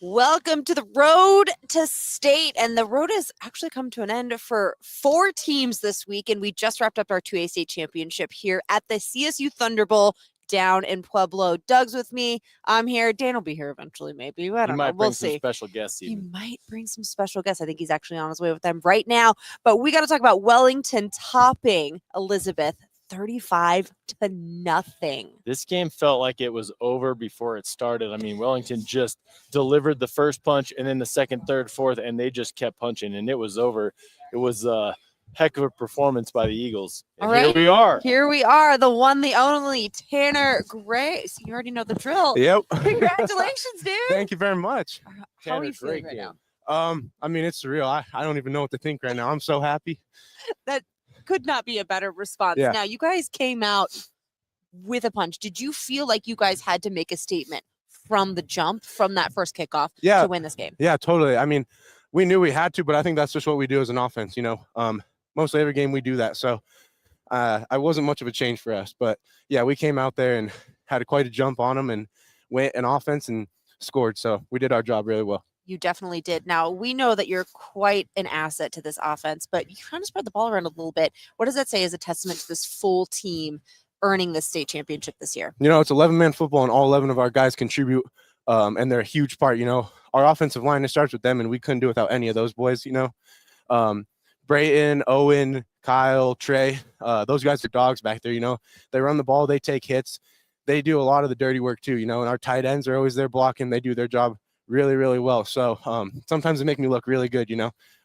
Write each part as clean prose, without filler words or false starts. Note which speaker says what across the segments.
Speaker 1: Welcome to the road to state. And the road has actually come to an end for 4 teams this week. And we just wrapped up our 2A state championship here at the CSU ThunderBowl down in Pueblo. Doug's with me. I'm here. Dan will be here eventually, maybe. I don't know. We'll see.
Speaker 2: Some special guests.
Speaker 1: He might bring some special guests. I think he's actually on his way with them right now. But we got to talk about Wellington topping Elizabeth 35-0.
Speaker 2: This game felt like it was over before it started. I mean, Wellington just delivered the first punch and then the second, third, fourth, and they just kept punching, and it was over. It was a heck of a performance by the Eagles.
Speaker 1: All right.
Speaker 2: Here we
Speaker 1: are, the one, the only Tanner Gray. So you already know the drill.
Speaker 3: Yep.
Speaker 1: Congratulations, dude.
Speaker 3: Thank you very much.
Speaker 1: How are you feeling right now?
Speaker 3: I mean, it's surreal. I don't even know what to think right now. I'm so happy.
Speaker 1: That could not be a better response.
Speaker 3: Yeah.
Speaker 1: Now, you guys came out with a punch. Did you feel like you guys had to make a statement from the jump, from that first kickoff to win this game?
Speaker 3: Yeah, totally. I mean, we knew we had to, but I think that's just what we do as an offense, Mostly every game we do that. So I wasn't much of a change for us. But, yeah, we came out there and had quite a jump on them and went an offense and scored. So we did our job really well.
Speaker 1: You definitely did. Now, we know that you're quite an asset to this offense, but you kind of spread the ball around a little bit. What does that say as a testament to this full team earning this state championship this year?
Speaker 3: It's 11-man football, and all 11 of our guys contribute, and they're a huge part. Our offensive line, it starts with them, and we couldn't do without any of those boys, Brayton, Owen, Kyle, Trey, those guys are dogs back there, They run the ball, they take hits. They do a lot of the dirty work too, and our tight ends are always there blocking. They do their job really, really well. So sometimes it make me look really good,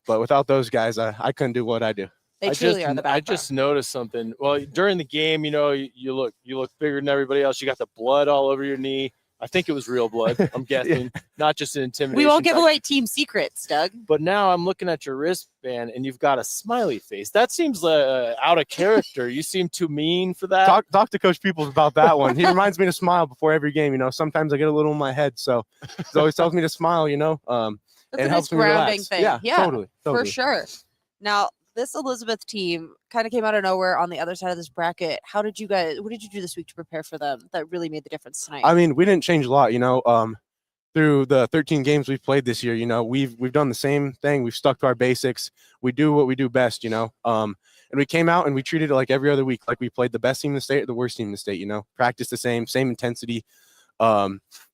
Speaker 3: but without those guys, I couldn't do what I do.
Speaker 1: They truly are the backbone.
Speaker 2: I just noticed something. Well, during the game, you look bigger than everybody else. You got the blood all over your knee. I think it was real blood, I'm guessing, not just an intimidation.
Speaker 1: We won't give away team secrets, Doug.
Speaker 2: But now I'm looking at your wristband, and you've got a smiley face. That seems out of character. You seem too mean for that.
Speaker 3: Talk to Coach Peeples about that one. He reminds me to smile before every game. Sometimes I get a little in my head, so he always tells me to smile.
Speaker 1: That's
Speaker 3: it helps me relax.
Speaker 1: Thing. Yeah,
Speaker 3: totally,
Speaker 1: for sure. Now, this Elizabeth team kind of came out of nowhere on the other side of this bracket. What did you do this week to prepare for them that really made the difference tonight?
Speaker 3: I mean, we didn't change a lot, through the 13 games we've played this year, we've done the same thing. We've stuck to our basics. We do what we do best, and we came out and we treated it like every other week, like we played the best team in the state or the worst team in the state, practice the same intensity.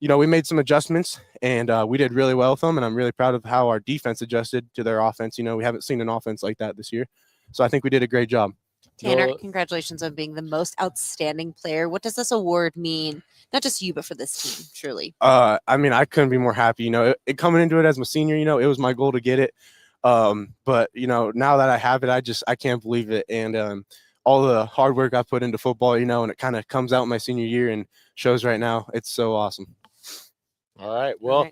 Speaker 3: We made some adjustments and we did really well with them. And I'm really proud of how our defense adjusted to their offense. We haven't seen an offense like that this year. So I think we did a great job.
Speaker 1: Tanner, congratulations on being the most outstanding player. What does this award mean? Not just you, but for this team, truly.
Speaker 3: I mean, I couldn't be more happy. It coming into it as my senior, it was my goal to get it. But now that I have it, I can't believe it. And all the hard work I put into football, and it kind of comes out in my senior year and shows right now. It's so awesome.
Speaker 2: All right. Well,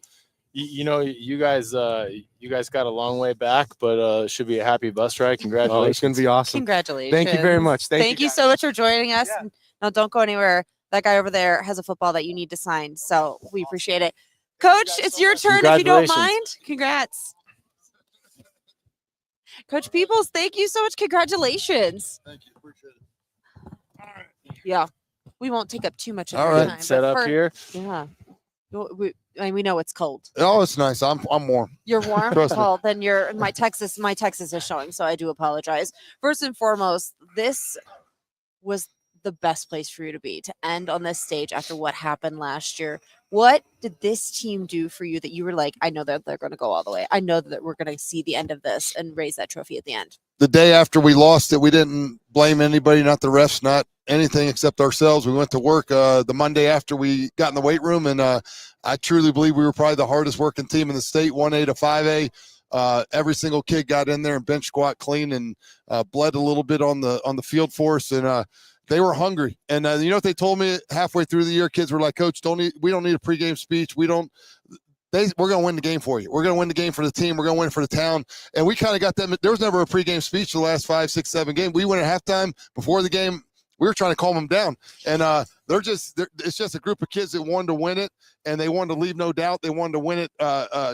Speaker 2: you guys got a long way back, but should be a happy bus ride. Congratulations.
Speaker 3: Oh, it's going to be awesome.
Speaker 1: Congratulations.
Speaker 3: Thank you very much.
Speaker 1: Thank you so much for joining us. Yeah. Now, don't go anywhere. That guy over there has a football that you need to sign. So we appreciate it. Coach, it's your turn if you don't mind. Congrats. Coach Peeples, thank you so much. Congratulations.
Speaker 4: Thank you. Appreciate it.
Speaker 1: All right. Yeah. We won't take up too much of
Speaker 2: your time. Set up here.
Speaker 1: Yeah. We know it's cold.
Speaker 4: Oh, it's nice. I'm warm.
Speaker 1: You're warm? Well, then my Texas is showing, so I do apologize. First and foremost, this was the best place for you to be, to end on this stage after what happened last year. What did this team do for you that you were like, I know that they're going to go all the way. I know that we're going to see the end of this and raise that trophy at the end.
Speaker 4: The day after we lost it, we didn't blame anybody, not the refs, not anything except ourselves. We went to work the Monday after we got in the weight room, and I truly believe we were probably the hardest working team in the state, 1A to 5A. Every single kid got in there and bench squat clean and bled a little bit on the field for us, and they were hungry. And you know what they told me halfway through the year? Kids were like, Coach, we don't need a pregame speech. We're going to win the game for you. We're going to win the game for the team. We're going to win for the town. And we kind of got them. There was never a pregame speech the last 5, 6, 7 games. We went at halftime before the game. We were trying to calm them down. And it's just a group of kids that wanted to win it, and they wanted to leave no doubt. They wanted to win it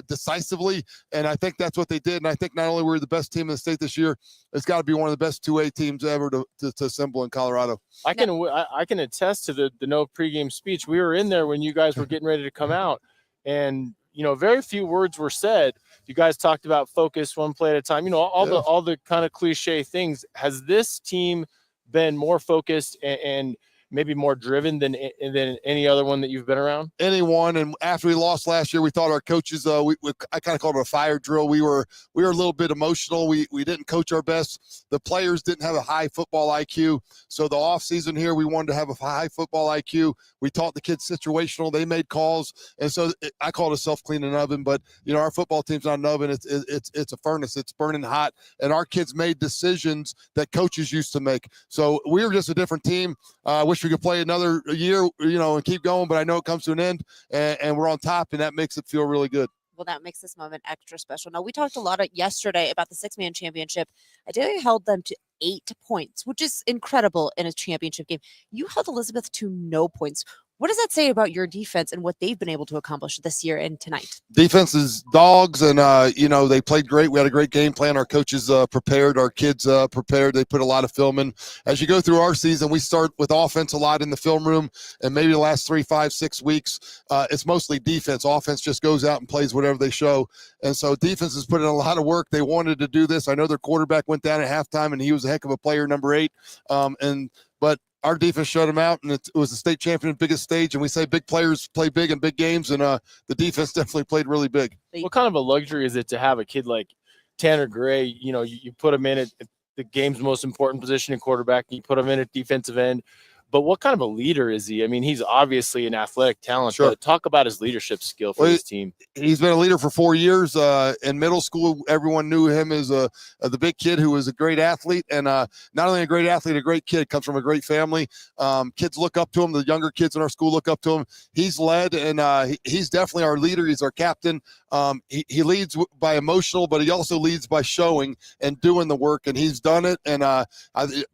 Speaker 4: decisively, and I think that's what they did. And I think not only were we the best team in the state this year, it's got to be one of the best 2A teams ever to assemble in Colorado.
Speaker 2: I can attest to the no pregame speech. We were in there when you guys were getting ready to come out, and very few words were said. You guys talked about focus, one play at a time, all the kind of cliche things. Has this team been more focused and maybe more driven than any other one that you've been around?
Speaker 4: Anyone. And after we lost last year, we thought our coaches, I kind of called it a fire drill. We were a little bit emotional. We didn't coach our best. The players didn't have a high football IQ. So the off season here, we wanted to have a high football IQ. We taught the kids situational. They made calls. And so I call it a self-cleaning oven, but our football team's not an oven. It's a furnace. It's burning hot. And our kids made decisions that coaches used to make. So we were just a different team. I wish we could play another year, and keep going, but I know it comes to an end, and we're on top, and that makes it feel really good.
Speaker 1: Well, that makes this moment extra special. Now, we talked a lot yesterday about the six-man championship. Ideally held them to 8 points, which is incredible in a championship game. You held Elizabeth to no points. What does that say about your defense and what they've been able to accomplish this year and tonight?
Speaker 4: Defense is dogs, and they played great. We had a great game plan. Our coaches prepared, our kids prepared. They put a lot of film in. As you go through our season, we start with offense a lot in the film room, and maybe the last 3, 5, 6 weeks, it's mostly defense. Offense just goes out and plays whatever they show, and so defense has put in a lot of work. They wanted to do this. I know their quarterback went down at halftime, and he was a heck of a player, number 8, but our defense shut them out, and it was the state champion, biggest stage. And we say big players play big in big games, and the defense definitely played really big.
Speaker 2: What kind of a luxury is it to have a kid like Tanner Gray? You put him in at the game's most important position in quarterback, and you put him in at defensive end. But what kind of a leader is he? I mean, he's obviously an athletic talent.
Speaker 4: Sure.
Speaker 2: But talk about his leadership skill for his team.
Speaker 4: He's been a leader for 4 years. In middle school, everyone knew him as the big kid who was a great athlete. And not only a great athlete, a great kid, comes from a great family. Kids look up to him. The younger kids in our school look up to him. He's led, and he's definitely our leader. He's our captain. He leads by emotional, but he also leads by showing and doing the work. And he's done it. And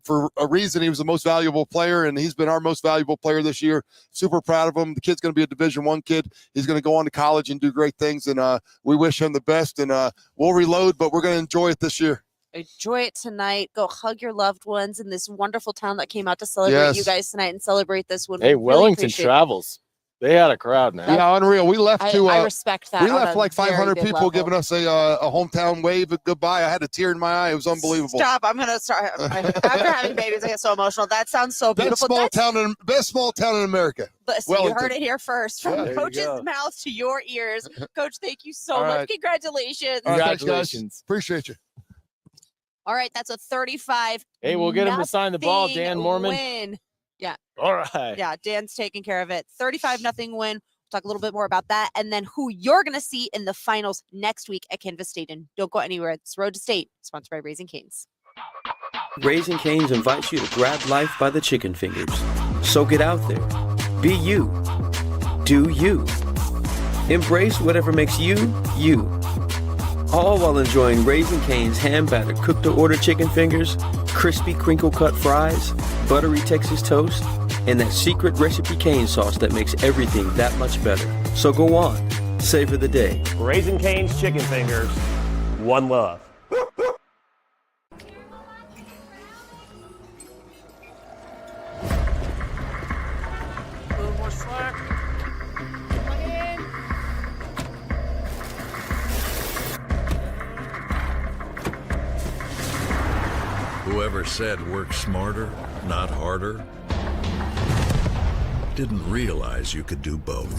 Speaker 4: for a reason, he was the most valuable player, and he's been our most valuable player this year. Super proud of him. The kid's going to be a Division I kid. He's going to go on to college and do great things, and we wish him the best. And we'll reload, but we're going to enjoy it this year.
Speaker 1: Enjoy it tonight. Go hug your loved ones in this wonderful town that came out to celebrate you guys tonight and celebrate this one.
Speaker 2: Hey, Wellington travels. They had a crowd now.
Speaker 4: Yeah, unreal. We left
Speaker 1: I respect that.
Speaker 4: We left like 500 people level. Giving us a hometown wave of goodbye. I had a tear in my eye. It was unbelievable.
Speaker 1: Stop. I'm going to start. After having babies, I get so emotional. That sounds so beautiful.
Speaker 4: Best small town in America.
Speaker 1: Listen, you heard it here first from Coach's mouth to your ears. Coach, thank you so much.
Speaker 4: Right.
Speaker 1: Congratulations.
Speaker 4: All right, Congratulations. Appreciate you.
Speaker 1: All right, that's a 35.
Speaker 2: Hey, we'll get him to sign the ball, Dan Mormon.
Speaker 1: Win. Yeah.
Speaker 2: All right.
Speaker 1: Yeah, Dan's taking care of it. 35-0 win. Talk a little bit more about that, and then who you're going to see in the finals next week at Canvas State. And don't go anywhere. It's Road to State, sponsored by Raising Cane's.
Speaker 5: Raising Cane's invites you to grab life by the chicken fingers. So get out there. Be you. Do you. Embrace whatever makes you, you. All while enjoying Raising Cane's hand-battered cooked-to-order chicken fingers, crispy crinkle-cut fries, buttery Texas toast, and that secret recipe cane sauce that makes everything that much better. So go on, savor the day.
Speaker 6: Raising Cane's chicken fingers, one love.
Speaker 7: Whoever said work smarter, not harder, didn't realize you could do both.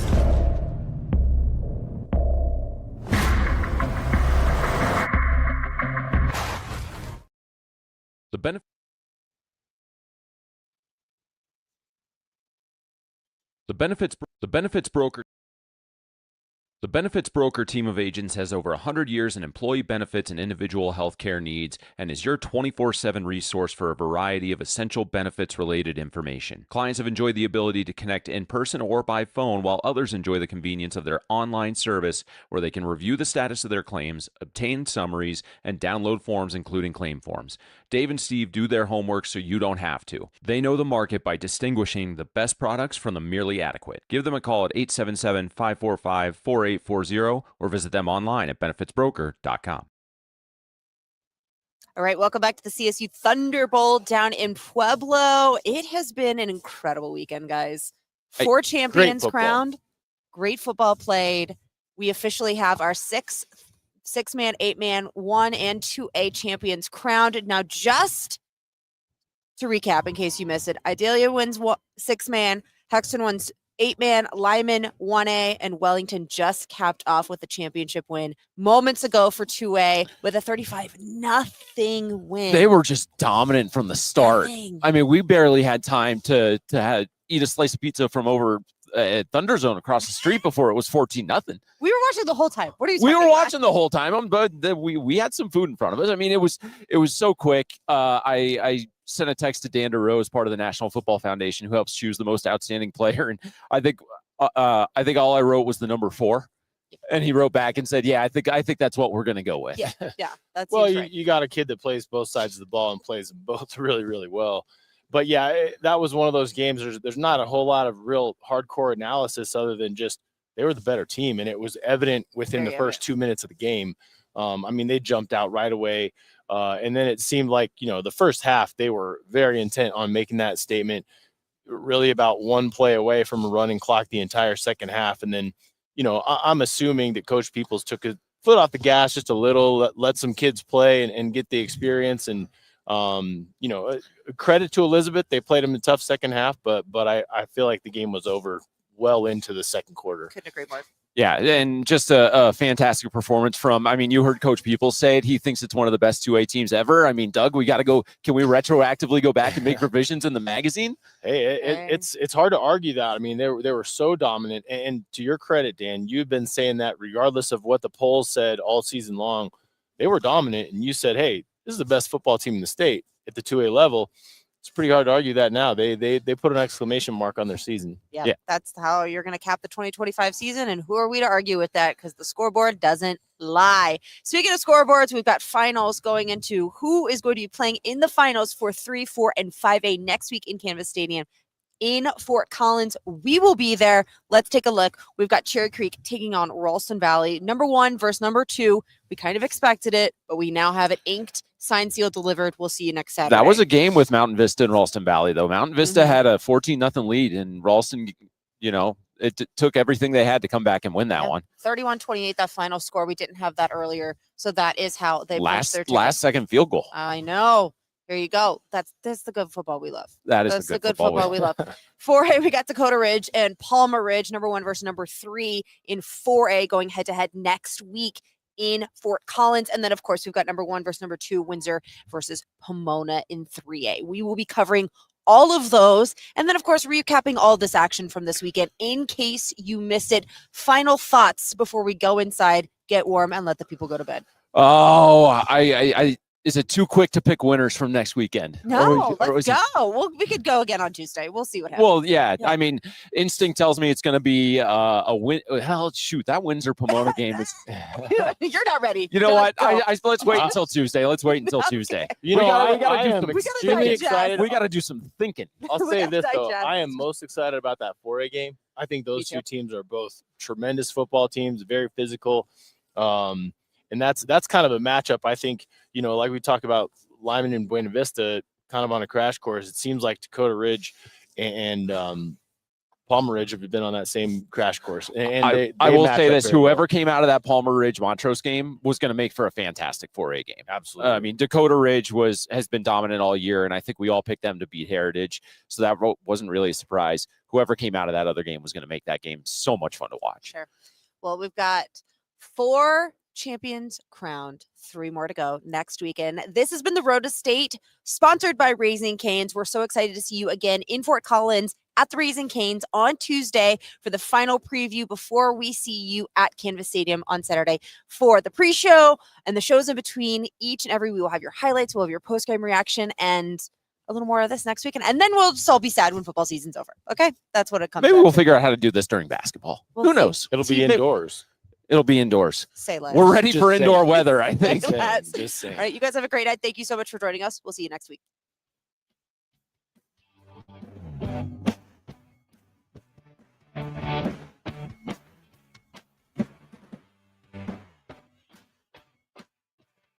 Speaker 8: The Benefits Broker team of agents has over 100 years in employee benefits and individual health care needs and is your 24/7 resource for a variety of essential benefits-related information. Clients have enjoyed the ability to connect in person or by phone, while others enjoy the convenience of their online service where they can review the status of their claims, obtain summaries, and download forms including claim forms. Dave and Steve do their homework so you don't have to. They know the market by distinguishing the best products from the merely adequate. Give them a call at 877-545-4840 or visit them online at benefitsbroker.com.
Speaker 1: All right, welcome back to the CSU ThunderBowl down in Pueblo. It has been an incredible weekend, guys. 4 champions crowned, great football played. we officially have our six-man, 8-man, 1 and 2A champions crowned. Now, just to recap, in case you missed it, Idalia wins 6-man, Hexton wins 8-man, Limon 1A, and Wellington just capped off with the championship win moments ago for 2A with a 35-0 win.
Speaker 9: They were just dominant from the start.
Speaker 1: Dang.
Speaker 9: I mean, we barely had time to eat a slice of pizza from over at Thunder Zone across the street before it was 14-0.
Speaker 1: We were watching the whole time. What are you
Speaker 9: We
Speaker 1: talking
Speaker 9: were
Speaker 1: about?
Speaker 9: watching the whole time, but we had some food in front of us. I mean, it was so quick. I sent a text to Dan DeRose, part of the National Football Foundation, who helps choose the most outstanding player, and I think all I wrote was the number 4, and he wrote back and said, "Yeah, I think that's what we're going to go with."
Speaker 1: Yeah, that's
Speaker 2: Well,
Speaker 1: right.
Speaker 2: you got a kid that plays both sides of the ball and plays them both really, really well. But yeah, that was one of those games. There's not a whole lot of real hardcore analysis other than just they were the better team, and it was evident within
Speaker 1: Very
Speaker 2: the first 2 minutes of the game. I mean, they jumped out right away, and then it seemed like the first half they were very intent on making that statement, really about one play away from a running clock the entire second half, and then I'm assuming that Coach Peeples took a foot off the gas just a little, let some kids play and get the experience and. Credit to Elizabeth. They played him a tough second half, but I feel like the game was over well into the second quarter.
Speaker 1: Couldn't agree more.
Speaker 9: Yeah, and just a fantastic performance from, I mean, you heard Coach Peeples say it. He thinks it's one of the best 2A teams ever. I mean, Doug, we got to go. Can we retroactively go back and make revisions in the magazine?
Speaker 2: Hey, it's hard to argue that. I mean, they were so dominant. And to your credit, Dan, you've been saying that regardless of what the polls said all season long, they were dominant. And you said, hey, this is the best football team in the state at the 2A level. It's pretty hard to argue that now. They put an exclamation mark on their season.
Speaker 1: Yeah, that's how you're going to cap the 2025 season. And who are we to argue with that? Because the scoreboard doesn't lie. Speaking of scoreboards, we've got finals going into who is going to be playing in the finals for 3, 4, and 5A next week in Canvas Stadium in Fort Collins. We will be there. Let's take a look. We've got Cherry Creek taking on Ralston Valley. Number 1 versus number 2. We kind of expected it, but we now have it inked, signed, sealed, delivered. We'll see you next Saturday.
Speaker 9: That was a game with Mountain Vista and Ralston Valley, though. Mountain Vista had a 14-0 lead, and Ralston, it took everything they had to come back and win that one.
Speaker 1: 31-28, that final score. We didn't have that earlier, so that is how they punched their ticket.
Speaker 9: Last second field goal.
Speaker 1: I know. Here you go. That's the good football we love.
Speaker 9: That's
Speaker 1: the good football we love. 4A, we got Dakota Ridge and Palmer Ridge, number 1 versus number 3 in 4A, going head-to-head next week in Fort Collins. And then, of course, we've got number 1 versus number 2, Windsor versus Pomona in 3A. We will be covering all of those. And then, of course, recapping all this action from this weekend in case you missed it. Final thoughts before we go inside, get warm, and let the people go to bed.
Speaker 9: Oh, is it too quick to pick winners from next weekend?
Speaker 1: No, let's go. We could go again on Tuesday. We'll see what happens.
Speaker 9: Well, yeah. I mean, instinct tells me it's going to be a win. Hell, shoot, that Windsor Pomona game is.
Speaker 1: You're not ready.
Speaker 9: You know what? Let's wait until Tuesday. Let's wait until Tuesday.
Speaker 2: We gotta do some extremely excited.
Speaker 9: We got to do some thinking.
Speaker 2: I'll say this though, I am most excited about that 4A game. I think those two teams are both tremendous football teams, very physical. And that's kind of a matchup. I think, like we talked about Limon and Buena Vista kind of on a crash course. It seems like Dakota Ridge and Palmer Ridge have been on that same crash course. And
Speaker 9: I will say this, whoever came out of that Palmer Ridge Montrose game was going to make for a fantastic 4A game.
Speaker 2: Absolutely.
Speaker 9: I mean, Dakota Ridge has been dominant all year, and I think we all picked them to beat Heritage. So that wasn't really a surprise. Whoever came out of that other game was going to make that game so much fun to watch.
Speaker 1: Sure. Well, we've got 4 champions crowned, 3 more to go next weekend. This has been the Road to State, sponsored by Raising Cane's. We're so excited to see you again in Fort Collins at the Raising Cane's on Tuesday for the final preview before we see you at Canvas Stadium on Saturday for the pre-show and the shows in between. Each and every, we will have your highlights, we'll have your post-game reaction, and a little more of this next weekend. And then we'll just all be sad when football season's over. Okay? That's what it comes
Speaker 9: Maybe
Speaker 1: down
Speaker 9: we'll
Speaker 1: to.
Speaker 9: figure out how to do this during basketball. Who knows?
Speaker 2: It'll be indoors.
Speaker 9: It'll be indoors.
Speaker 1: Say less.
Speaker 9: We're ready for indoor weather, I think.
Speaker 1: Say less.
Speaker 2: Just saying.
Speaker 1: All right, you guys have a great night. Thank you so much for joining us. We'll see you next week.